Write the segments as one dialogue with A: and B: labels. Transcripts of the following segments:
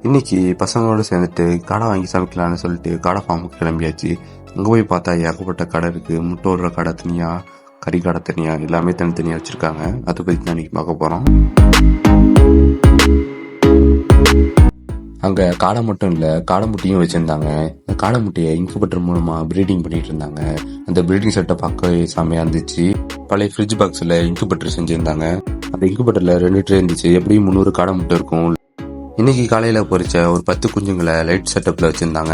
A: இன்னைக்கு பசங்களோட சேர்ந்துட்டு கடை வாங்கி சமைக்கலான்னு சொல்லிட்டு கடை ஃபார்முக்கு கிளம்பியாச்சு. அங்கே போய் பார்த்தா ஏகப்பட்ட கடை இருக்குது. முட்டை விடுற கடை தனியாக, கறி கடை தனியாக, எல்லாமே தனித்தனியாக வச்சுருக்காங்க. அதை பற்றி தான் இன்றைக்கி பார்க்க போகிறோம். அங்கே காடை மட்டும் இல்லை, காடை முட்டையும் வச்சுருந்தாங்க. அந்த காடை முட்டையை இன்குபேட்டர் மூலமாக ப்ரீடிங் பண்ணிட்டு இருந்தாங்க. அந்த ப்ரீடிங் செட்டை பார்க்கவே செம்மையாக இருந்துச்சு. பழைய ஃப்ரிட்ஜ் பாக்ஸில் இன்குபேட்டர் செஞ்சுருந்தாங்க. அந்த இன்குபேட்டரில் 2 ட்ரே இருந்துச்சு. எப்படியும் 300 காடை முட்டை இருக்கும். இன்னைக்கு காலையில் பொறிச்ச ஒரு 10 குஞ்சுங்களை லைட் செட்டப்பில் வச்சுருந்தாங்க.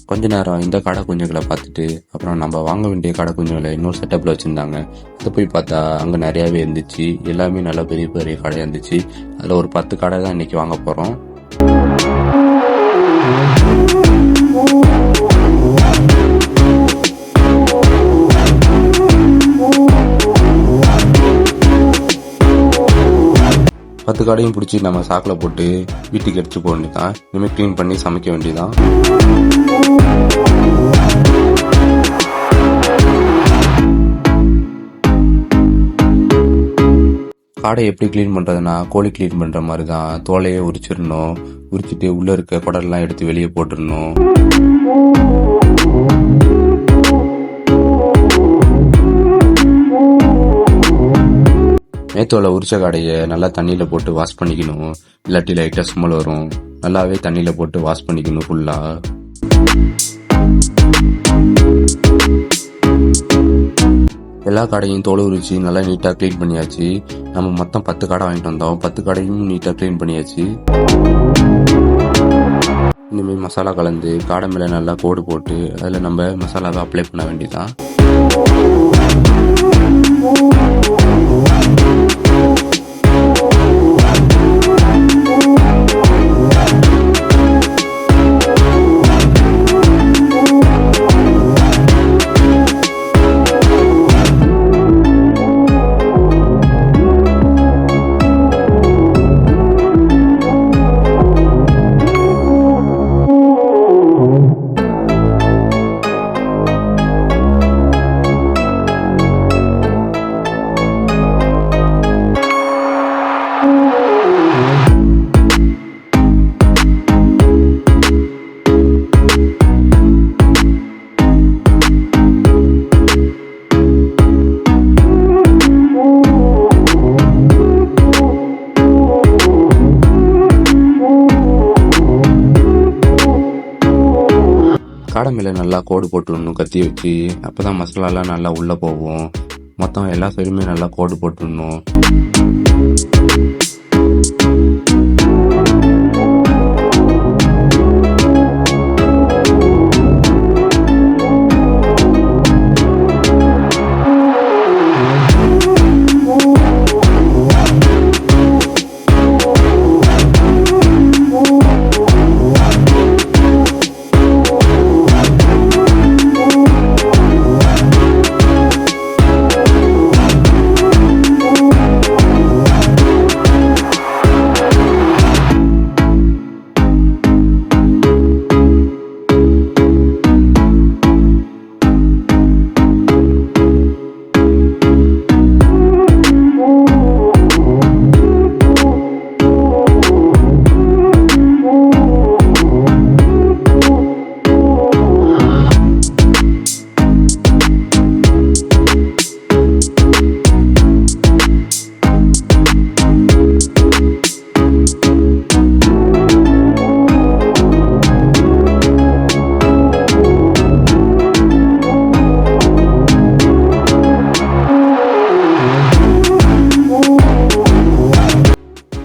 A: கொஞ்ச நேரம் இந்த காடை குஞ்சுகளை பார்த்துட்டு அப்புறம் நம்ம வாங்க வேண்டிய காடை குஞ்சுகளை இன்னொரு செட்டப்பில் வச்சுருந்தாங்க. அதை போய் பார்த்தா அங்கே நிறையாவே இருந்துச்சு. எல்லாமே நல்லா பெரிய பெரிய கடையாக இருந்துச்சு. அதில் ஒரு 10 கடை தான் இன்னைக்கு வாங்க போகிறோம். பத்து கடையும் பிடிச்சி நம்ம சாக்கில் போட்டு வீட்டுக்கு எடுத்து போக வேண்டியதான். இனிமேல் க்ளீன் பண்ணி சமைக்க வேண்டியதான். காடை எப்படி க்ளீன் பண்ணுறதுனா, கோழி க்ளீன் பண்ணுற மாதிரி தான். தோலையே உரிச்சிடணும். உரிச்சிட்டு உள்ளே இருக்க குடல்லாம் எடுத்து வெளியே போட்டுடணும். மேத்தோலை உரிச்ச காடையை நல்லா தண்ணியில் போட்டு வாஷ் பண்ணிக்கணும். இல்லாட்டி லைட்டாக ஸ்மெல் வரும். நல்லாவே தண்ணியில் போட்டு வாஷ் பண்ணிக்கணும் ஃபுல்லாக. எல்லா கடையும் தோலை உரிச்சு நல்லா நீட்டாக க்ளீன் பண்ணியாச்சு. நம்ம மொத்தம் 10 கடை வாங்கிட்டு வந்தோம். 10 கடையும் நீட்டாக க்ளீன் பண்ணியாச்சு. இனிமேல் மசாலா கலந்து காடை மேலே நல்லா கோடு போட்டு அதில் நம்ம மசாலாவை அப்ளை பண்ண வேண்டியதான். காடை மேலே நல்லா கோடு போட்டுடணும் கத்தி வச்சு. அப்போ தான் மசாலாலாம் நல்லா உள்ளே போகும். மொத்தம் எல்லா சைடுமே நல்லா கோடு போட்டுடணும்.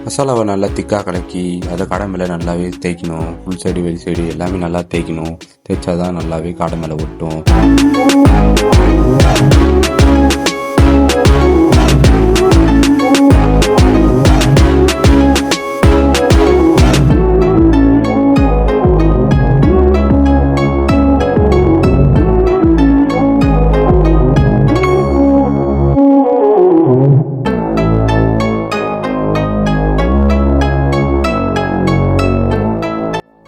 A: மசாலாவை நல்லா திக்காக கலக்கி அதை காடை மேலே நல்லாவே தேய்க்கணும். ஃபுல் சைடு வெளி சைடு எல்லாமே நல்லா தேய்க்கணும். தேய்ச்சாதான் நல்லாவே காடை மேலே ஒட்டும்.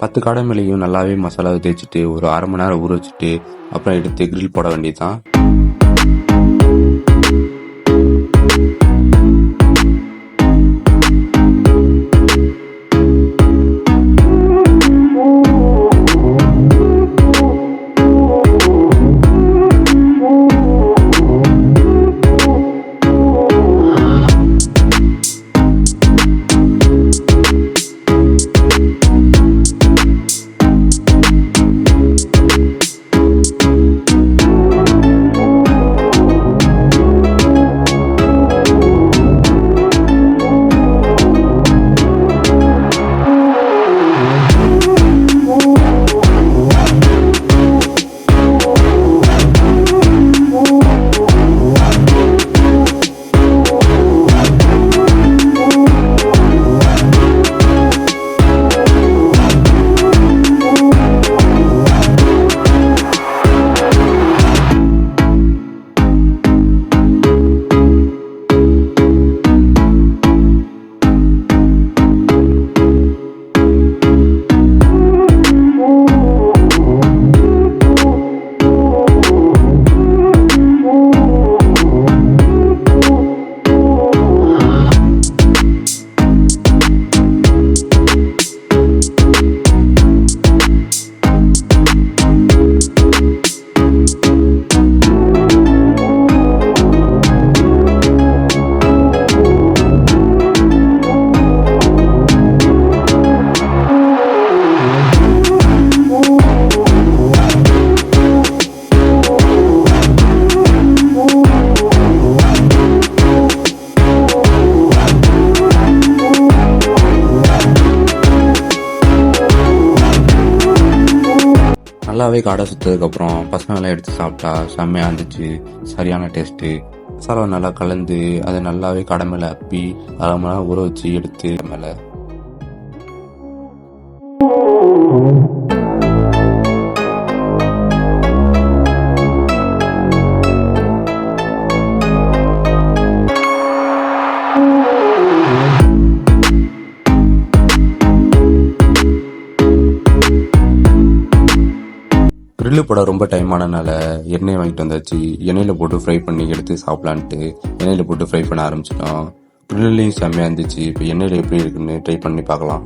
A: பத்து காடை மேலேயும் நல்லாவே மசாலாவை தேய்ச்சிட்டு ஒரு 1/2 மணி நேரம் ஊற வச்சுட்டு அப்புறம் எடுத்து கிரில் போட வேண்டியதுதான். நல்லாவே காடை சுற்றதுக்கப்புறம் பசங்களாம் எடுத்து சாப்பிட்டா செம்மையாக இருந்துச்சு. சரியான டேஸ்ட்டு. மசாலா நல்லா கலந்து அதை நல்லாவே கடை மேலே அப்பி அரை மணி நேரம் ஊற வச்சு எடுத்து மேலே கிரில்லு போட ரொம்ப டைம் ஆனனால எண்ணெய் வாங்கிட்டு வந்தாச்சு. எண்ணெயில் போட்டு ஃப்ரை பண்ணி எடுத்து சாப்பிட்லான்ட்டு எண்ணெயில் போட்டு ஃப்ரை பண்ண ஆரம்பிச்சிட்டோம். கிரில்லையும் செம்மையாக இருந்துச்சு. இப்போ எண்ணெயில் எப்படி இருக்குன்னு ட்ரை பண்ணி பார்க்கலாம்.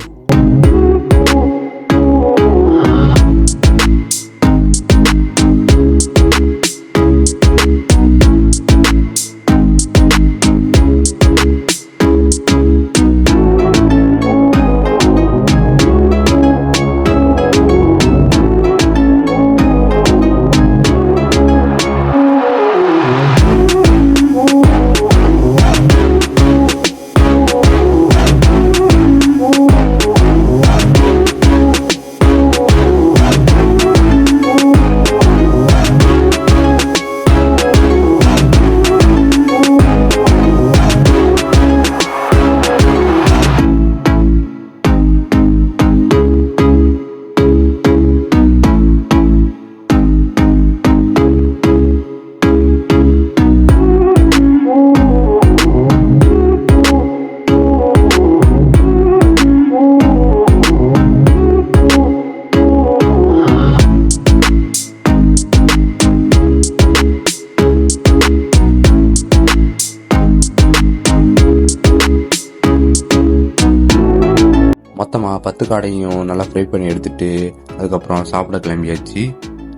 A: மொத்தமாக 10 காடையும் நல்லா ஃப்ரை பண்ணி எடுத்துட்டு அதுக்கப்புறம் சாப்பிட கிளம்பியாச்சு.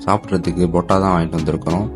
A: சாப்பிட்றதுக்கு பொட்டா தான் வாங்கிட்டு வந்திருக்கிறோம்.